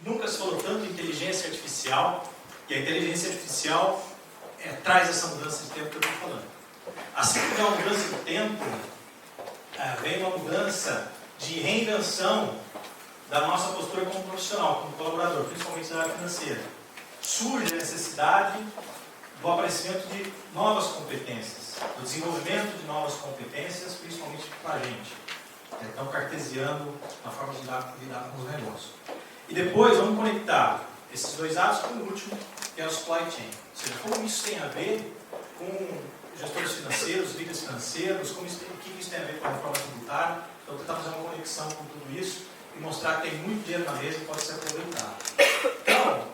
Nunca se falou tanto em inteligência artificial, e a inteligência artificial traz essa mudança de tempo que eu estou falando. Assim que uma mudança de tempo, vem uma mudança de reinvenção da nossa postura como profissional, como colaborador, principalmente na área financeira. Surge a necessidade do aparecimento de novas competências, do desenvolvimento de novas competências, principalmente para a gente. Então, cartesiano na forma de lidar com os negócios. E depois vamos conectar esses dois atos com o último, que é o supply chain. Ou seja, como isso tem a ver com gestores financeiros, líderes financeiros, o que isso tem a ver com a reforma tributária. Então, tentar fazer uma conexão com tudo isso e mostrar que tem muito dinheiro na mesa e pode ser aproveitado. Então,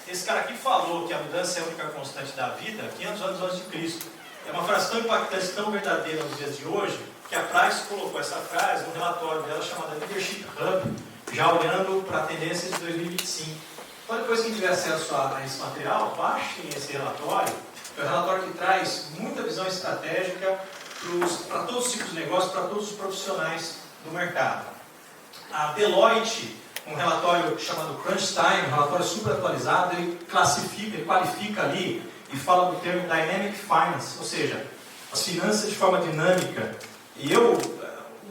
esse cara aqui falou que a mudança é a única constante da vida 500 anos antes de Cristo. É uma frase tão impactante, tão verdadeira nos dias de hoje, que a Price colocou essa frase no relatório dela chamada Leadership Hub, já olhando para a tendência de 2025. Então, depois que tiver acesso a esse material, baixem esse relatório. É um relatório que traz muita visão estratégica para todos os tipos de negócios, para todos os profissionais do mercado. A Deloitte, um relatório chamado Crunch Time, um relatório super atualizado, ele classifica, ele qualifica ali e fala do termo Dynamic Finance, ou seja, as finanças de forma dinâmica. E eu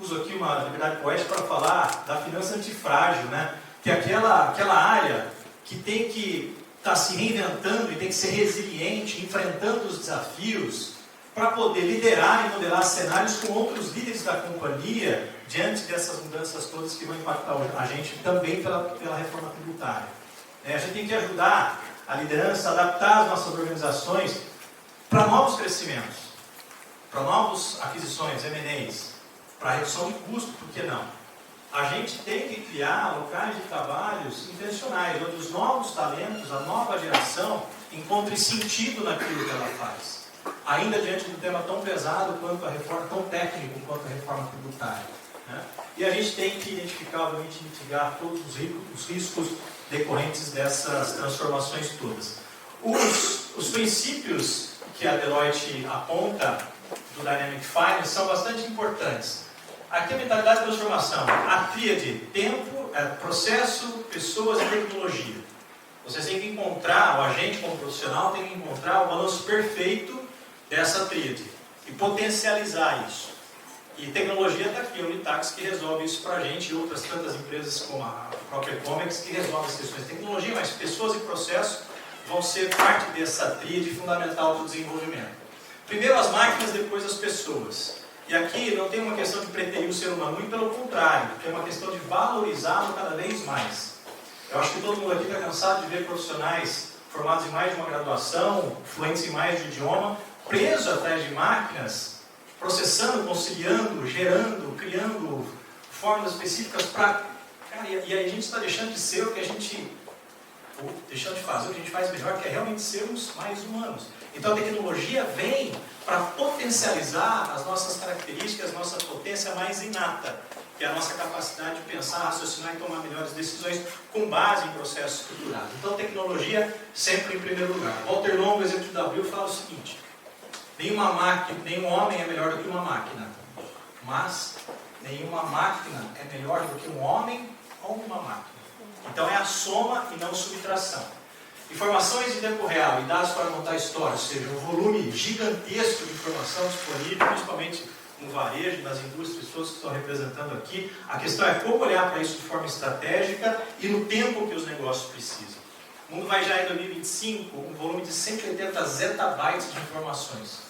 uso aqui uma liberdade poética para falar da finança antifrágil, né? Que é aquela área que tem que estar se reinventando e tem que ser resiliente, enfrentando os desafios, para poder liderar e modelar cenários com outros líderes da companhia diante dessas mudanças todas que vão impactar a gente também pela reforma tributária. A gente tem que ajudar a liderança a adaptar as nossas organizações para novos crescimentos, para novas aquisições, M&As, para redução de custo, por que não? A gente tem que criar locais de trabalhos intencionais, onde os novos talentos, a nova geração, encontrem sentido naquilo que ela faz. Ainda diante de um tema tão pesado quanto a reforma, tão técnico quanto a reforma tributária. Né? E a gente tem que identificar, obviamente, mitigar todos os riscos decorrentes dessas transformações todas. Os princípios que a Deloitte aponta do Dynamic Finance são bastante importantes. Aqui a mentalidade de transformação, a tríade tempo, processo, pessoas e tecnologia. Vocês têm que encontrar, o agente como profissional tem que encontrar o balanço perfeito dessa tríade e potencializar isso. E tecnologia está aqui, a Unitax, que resolve isso para a gente e outras tantas empresas como a própria Comex que resolvem as questões de tecnologia, mas pessoas e processos vão ser parte dessa tríade fundamental do desenvolvimento. Primeiro as máquinas, depois as pessoas. E aqui não tem uma questão de preterir o ser humano, muito pelo contrário, tem uma questão de valorizá-lo cada vez mais. Eu acho que todo mundo aqui está cansado de ver profissionais formados em mais de uma graduação, fluentes em mais de um idioma, presos atrás de máquinas, processando, conciliando, gerando, criando fórmulas específicas para... E aí a gente está deixando de ser o que a gente... ou deixando de fazer o que a gente faz melhor, que é realmente sermos mais humanos. Então a tecnologia vem para potencializar as nossas características, nossa potência mais inata, que é a nossa capacidade de pensar, raciocinar e tomar melhores decisões com base em processos estruturados. Então tecnologia sempre em primeiro lugar. Walter Longo, executivo da Abril, fala o seguinte: nenhuma máquina, nenhum homem é melhor do que uma máquina, mas nenhuma máquina é melhor do que um homem ou uma máquina. Então é a soma e não subtração. Informações em tempo real e dados para montar histórias, ou seja, um volume gigantesco de informação disponível, principalmente no varejo, nas indústrias todas que estão representando aqui. A questão é como olhar para isso de forma estratégica e no tempo que os negócios precisam. O mundo vai já em 2025 um volume de 180 zettabytes de informações.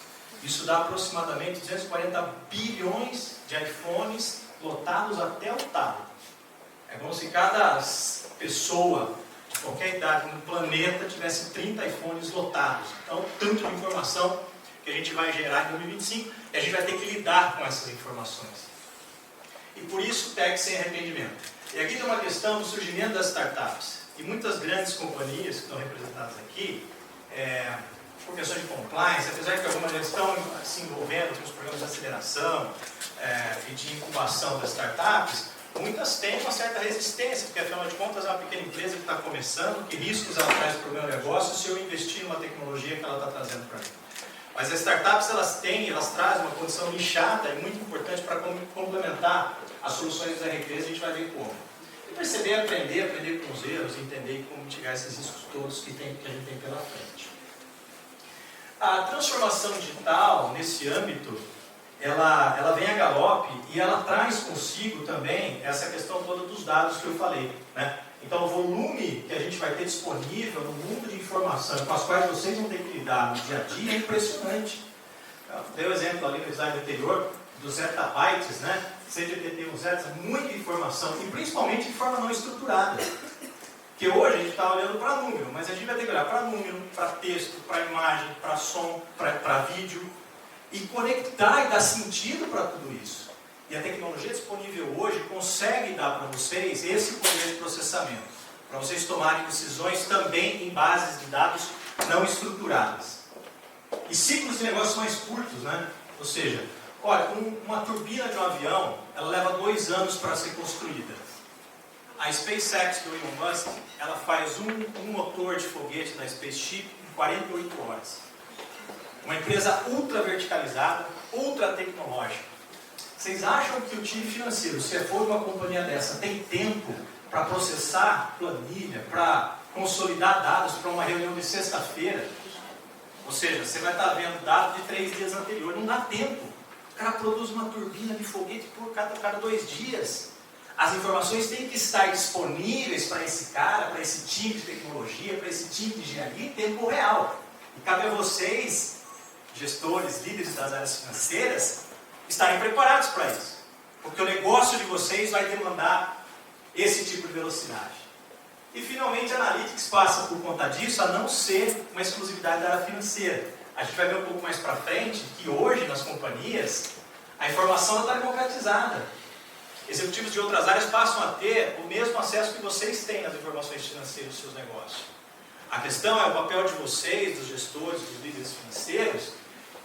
Isso dá aproximadamente 240 bilhões de iPhones lotados até o talo. É como se cada pessoa de qualquer idade no planeta tivesse 30 iPhones lotados. Então, tanto de informação que a gente vai gerar em 2025 e a gente vai ter que lidar com essas informações. E por isso, tech sem arrependimento. E aqui tem uma questão do surgimento das startups. E muitas grandes companhias que estão representadas aqui, por questões de compliance, apesar de que algumas já estão se envolvendo nos programas de aceleração e de incubação das startups, muitas têm uma certa resistência, porque afinal de contas é uma pequena empresa que está começando, que riscos ela traz para o meu negócio se eu investir numa tecnologia que ela está trazendo para mim. Mas as startups elas trazem uma condição nichada e muito importante para complementar as soluções das RPs, a gente vai ver como. E perceber, aprender com os erros, entender como mitigar esses riscos todos que a gente tem pela frente. A transformação digital, nesse âmbito, ela vem a galope e ela traz consigo também essa questão toda dos dados que eu falei, né? Então, o volume que a gente vai ter disponível no mundo de informação com as quais vocês vão ter que lidar no dia a dia é impressionante. Eu dei o exemplo ali no slide anterior dos zettabytes, né? 181 zetas, muita informação e principalmente de forma não estruturada. Porque hoje a gente está olhando para número, mas a gente vai ter que olhar para número, para texto, para imagem, para som, para vídeo e conectar e dar sentido para tudo isso. E a tecnologia disponível hoje consegue dar para vocês esse poder de processamento, para vocês tomarem decisões também em bases de dados não estruturadas. E ciclos de negócio mais curtos, né? Ou seja, olha, uma turbina de um avião, ela leva 2 anos para ser construída. A SpaceX do Elon Musk, ela faz um motor de foguete da Spaceship em 48 horas. Uma empresa ultra verticalizada, ultra tecnológica. Vocês acham que o time financeiro, se for uma companhia dessa, tem tempo para processar planilha, para consolidar dados para uma reunião de sexta-feira? Ou seja, você vai estar vendo dados de 3 dias anteriores, não dá tempo. O cara produz uma turbina de foguete por cada 2 dias. As informações têm que estar disponíveis para esse cara, para esse time de tecnologia, para esse time de engenharia em tempo real. E cabe a vocês, gestores, líderes das áreas financeiras, estarem preparados para isso. Porque o negócio de vocês vai demandar esse tipo de velocidade. E finalmente a Analytics passa por conta disso a não ser uma exclusividade da área financeira. A gente vai ver um pouco mais para frente que hoje nas companhias a informação está democratizada. Executivos de outras áreas passam a ter o mesmo acesso que vocês têm nas informações financeiras dos seus negócios. A questão é o papel de vocês, dos gestores, dos líderes financeiros,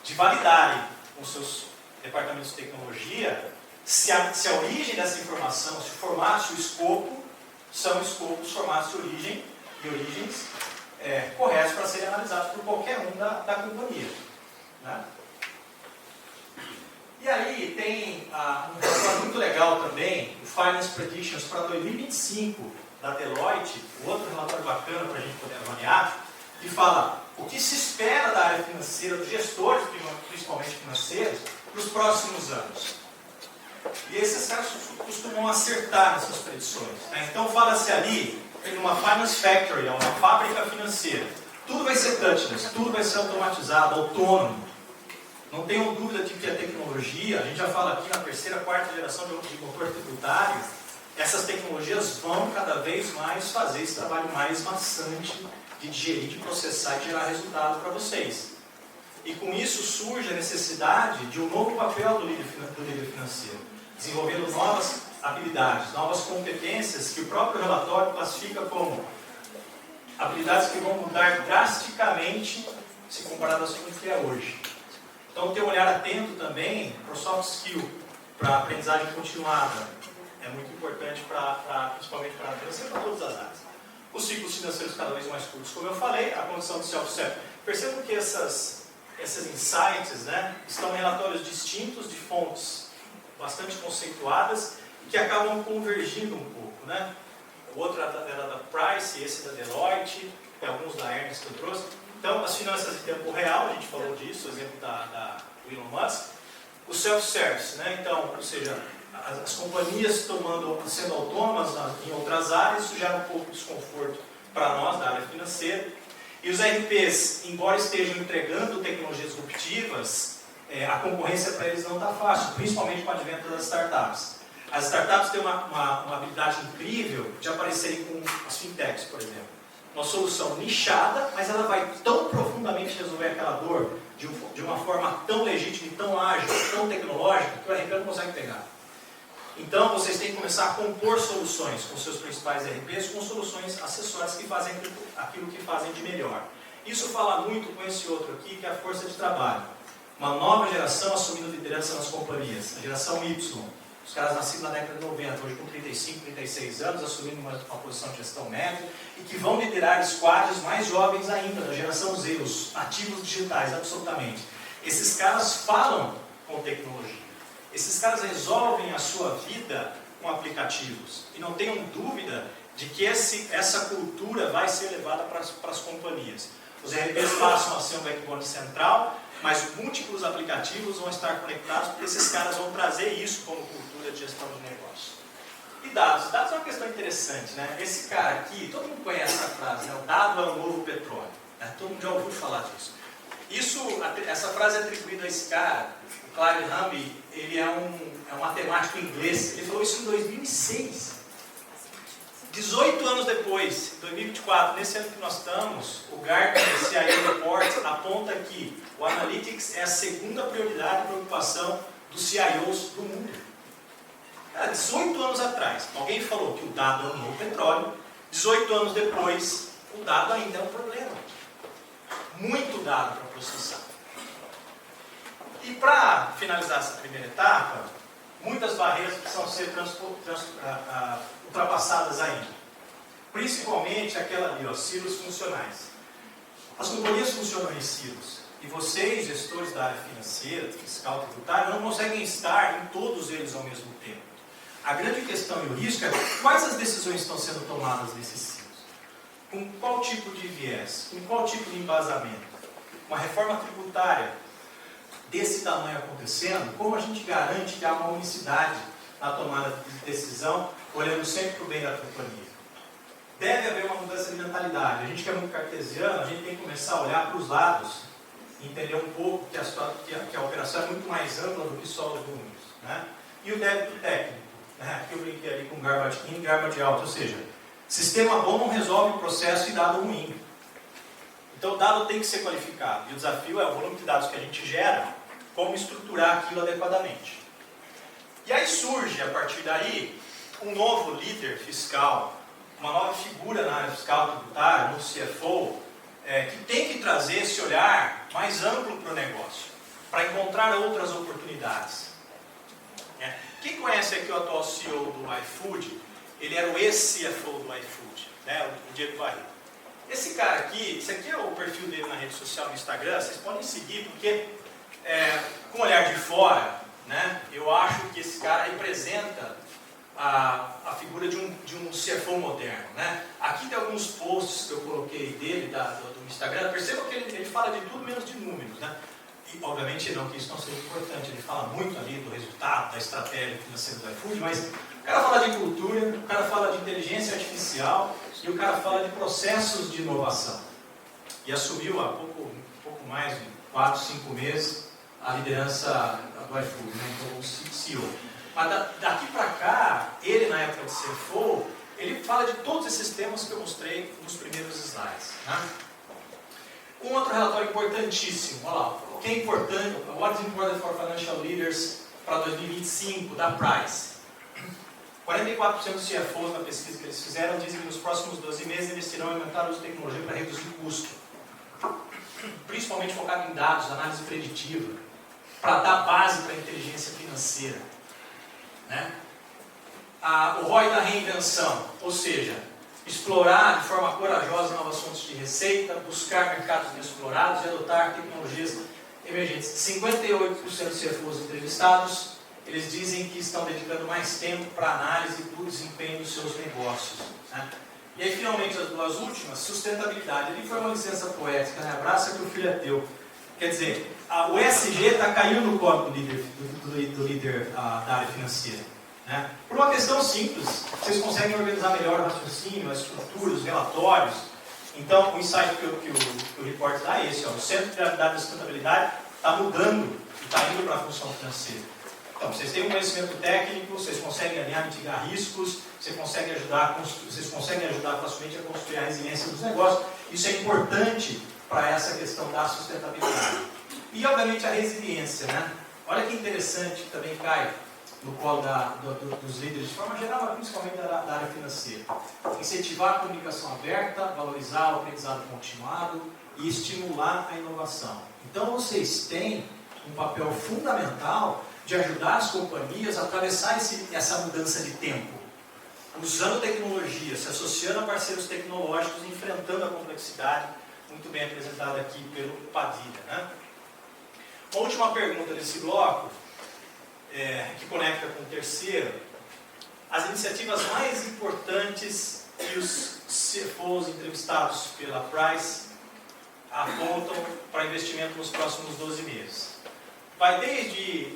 de validarem com seus departamentos de tecnologia se a origem dessa informação, se o formato, se o escopo, são escopos, formatos de origem e origens corretos para serem analisados por qualquer um da companhia. Né? E aí tem um relatório muito legal também, o Finance Predictions para 2025 da Deloitte, outro relatório bacana para a gente poder avaliar, que fala o que se espera da área financeira, dos gestores, principalmente financeiros, para os próximos anos. E esses caras costumam acertar nessas predições. Né? Então fala-se ali em uma Finance Factory, uma fábrica financeira. Tudo vai ser touchless, tudo vai ser automatizado, autônomo. Não tenham dúvida de que a tecnologia, a gente já fala aqui na terceira, quarta geração de motor tributário, essas tecnologias vão cada vez mais fazer esse trabalho mais maçante de digerir, de processar e gerar resultado para vocês. E com isso surge a necessidade de um novo papel do líder financeiro, desenvolvendo novas habilidades, novas competências que o próprio relatório classifica como habilidades que vão mudar drasticamente se comparadas com o que é hoje. Então, ter um olhar atento também para o soft skill, para a aprendizagem continuada, é muito importante, principalmente para a financeira e para todas as áreas. Os ciclos financeiros cada vez mais curtos, como eu falei, a condição de self-service. Percebam que esses insights, né, estão em relatórios distintos de fontes bastante conceituadas e que acabam convergindo um pouco. Né? O outro era da Price, esse da Deloitte, tem alguns da Ernst que eu trouxe. Então, as finanças em tempo real, a gente falou disso, o exemplo do Elon Musk. O self-service, né? Então, ou seja, as companhias sendo autônomas em outras áreas, isso gera um pouco de desconforto para nós da área financeira. E os RPs, embora estejam entregando tecnologias disruptivas, a concorrência para eles não está fácil, principalmente com o advento das startups. As startups têm uma habilidade incrível de aparecerem com as fintechs, por exemplo. Uma solução nichada, mas ela vai tão profundamente resolver aquela dor de uma forma tão legítima, tão ágil, tão tecnológica, que o RP não consegue pegar. Então, vocês têm que começar a compor soluções com seus principais RPs, com soluções acessórias que fazem aquilo que fazem de melhor. Isso fala muito com esse outro aqui, que é a força de trabalho. Uma nova geração assumindo liderança nas companhias, a geração Y. Os caras nascidos na década de 90, hoje com 35, 36 anos, assumindo uma posição de gestão média, e que vão liderar squads mais jovens ainda, da geração Z, os ativos digitais, absolutamente. Esses caras falam com tecnologia. Esses caras resolvem a sua vida com aplicativos. E não tenham dúvida de que essa cultura vai ser levada para as companhias. Os RPs passam a ser um backbone central, mas múltiplos aplicativos vão estar conectados, porque esses caras vão trazer isso como cultura de gestão de negócio. E dados? Dados é uma questão interessante, né? Esse cara aqui, todo mundo conhece essa frase, né? O dado é o novo petróleo. Né? Todo mundo já ouviu falar disso. Essa frase é atribuída a esse cara, o Clive Hamby. Ele é um matemático inglês. Ele falou isso em 2006. 18 anos depois, em 2024, nesse ano que nós estamos, o Gartner CIO Report aponta que o Analytics é a segunda prioridade e preocupação dos CIOs do mundo. 18 anos atrás, alguém falou que o dado é o novo petróleo. 18 anos depois, o dado ainda é um problema. Muito dado para processar. E para finalizar essa primeira etapa, muitas barreiras precisam ser ultrapassadas ainda. Principalmente aquela ali, silos funcionais. As companhias funcionam em silos. E vocês, gestores da área financeira, fiscal, tributária, não conseguem estar em todos eles ao mesmo tempo. A grande questão e o risco é quais as decisões estão sendo tomadas nesses silos. Com qual tipo de viés? Com qual tipo de embasamento? Uma reforma tributária desse tamanho acontecendo, como a gente garante que há uma unicidade na tomada de decisão, olhando sempre para o bem da companhia? Deve haver uma mudança de mentalidade. A gente que é muito cartesiano, a gente tem que começar a olhar para os lados e entender um pouco que a operação é muito mais ampla do que só os números. Né? E o débito técnico, né? Aqui eu brinquei ali com garbage in e garbage out, ou seja, sistema bom não resolve o processo e dado ruim. Então o dado tem que ser qualificado. E o desafio é o volume de dados que a gente gera, como estruturar aquilo adequadamente. E aí surge, a partir daí, um novo líder fiscal, uma nova figura na área fiscal tributária, no CFO, que tem que trazer esse olhar mais amplo para o negócio, para encontrar outras oportunidades. Quem conhece aqui o atual CEO do iFood, ele era o ex-CFO do iFood, né, o Diego Barreto. Esse cara aqui, esse aqui é o perfil dele na rede social, no Instagram, vocês podem seguir, porque com o olhar de fora, né, eu acho que esse cara representa a figura de um CFO moderno. Né? Aqui tem alguns posts que eu coloquei dele, do Instagram. Percebam que ele fala de tudo menos de números. Né? E, obviamente, não que isso não seja importante. Ele fala muito ali do resultado, da estratégia financeira do iFood, mas o cara fala de cultura, o cara fala de inteligência artificial e o cara fala de processos de inovação. E assumiu há pouco mais de 4, 5 meses a liderança do iFood, né? Então, o CEO. Mas daqui para cá, ele na época de CFO, ele fala de todos esses temas que eu mostrei nos primeiros slides. Né? Um outro relatório importantíssimo, olha lá, o que é importante, What is important for financial leaders para 2025, da Price. 44% dos CFOs na pesquisa que eles fizeram dizem que nos próximos 12 meses investirão em aumentar o uso de tecnologia para reduzir custo. Principalmente focado em dados, análise preditiva, para dar base para a inteligência financeira. Né? O ROI da reinvenção, ou seja, explorar de forma corajosa novas fontes de receita, buscar mercados inexplorados e adotar tecnologias emergentes. 58% dos CFOs entrevistados, eles dizem que estão dedicando mais tempo para análise do desempenho dos seus negócios. Né? E aí, finalmente, as duas últimas, sustentabilidade. Ali foi uma licença poética, né? Abraça que o filho é teu. Quer dizer, o ESG está caindo no colo do líder da área financeira. Né? Por uma questão simples, vocês conseguem organizar melhor o raciocínio, as estruturas, os relatórios. Então, o insight que o report dá é esse. O centro de gravidade da sustentabilidade está mudando e está indo para a função financeira. Então, vocês têm um conhecimento técnico, vocês conseguem alinhar, mitigar riscos, vocês conseguem ajudar facilmente a construir a resiliência dos negócios. Isso é importante para essa questão da sustentabilidade. E, obviamente, a resiliência. Né? Olha que interessante, que também cai no colo dos líderes, de forma geral, mas principalmente da área financeira. Incentivar a comunicação aberta, valorizar o aprendizado continuado e estimular a inovação. Então, vocês têm um papel fundamental de ajudar as companhias a atravessar essa mudança de tempo, usando tecnologia, se associando a parceiros tecnológicos, enfrentando a complexidade, muito bem apresentada aqui pelo Padilha. Né? Uma última pergunta desse bloco. que conecta com o terceiro, as iniciativas mais importantes que os CFOs entrevistados pela Price apontam para investimento nos próximos 12 meses. Vai desde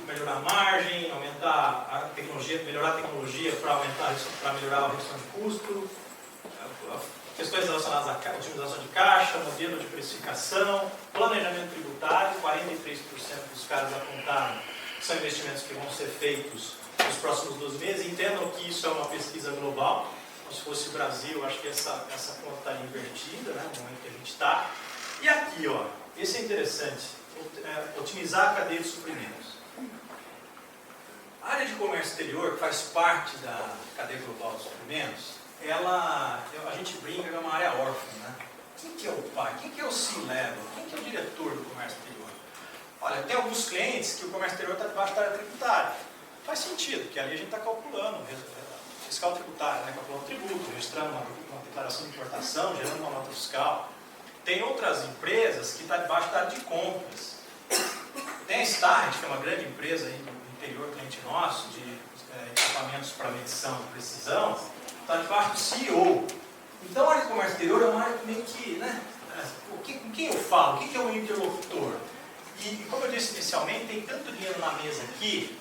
melhorar a margem, aumentar a tecnologia, melhorar a tecnologia para melhorar a redução de custo, questões relacionadas à otimização de caixa, modelo de precificação, planejamento tributário. 43% dos caras apontaram que são investimentos que vão ser feitos nos próximos 12 meses. Entendam que isso é uma pesquisa global. Se fosse o Brasil, acho que essa conta estaria invertida, né, no momento que a gente está. E aqui, ó, esse é interessante, otimizar a cadeia de suprimentos. A área de comércio exterior, que faz parte da cadeia global de suprimentos, a gente brinca que é uma área órfã, né? Quem que é o pai? Quem que é o C-level? Quem que é o diretor do comércio exterior? Olha, tem alguns clientes que o comércio exterior está debaixo da área tributária. Faz sentido, porque ali a gente está calculando fiscal tributário, né? Calculando tributo, registrando uma declaração de importação, gerando uma nota fiscal. Tem outras empresas que estão debaixo da área de compras. Tem a Starrett, que é uma grande empresa aí no interior, cliente nosso, de equipamentos para medição de precisão, está debaixo do CEO. Então a área de comércio exterior é uma área meio que, né? Com quem eu falo? Quem que é o interlocutor? E como eu disse inicialmente, tem tanto dinheiro na mesa aqui,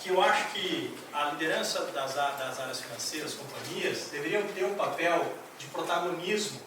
que eu acho que a liderança das áreas financeiras, companhias, deveriam ter um papel de protagonismo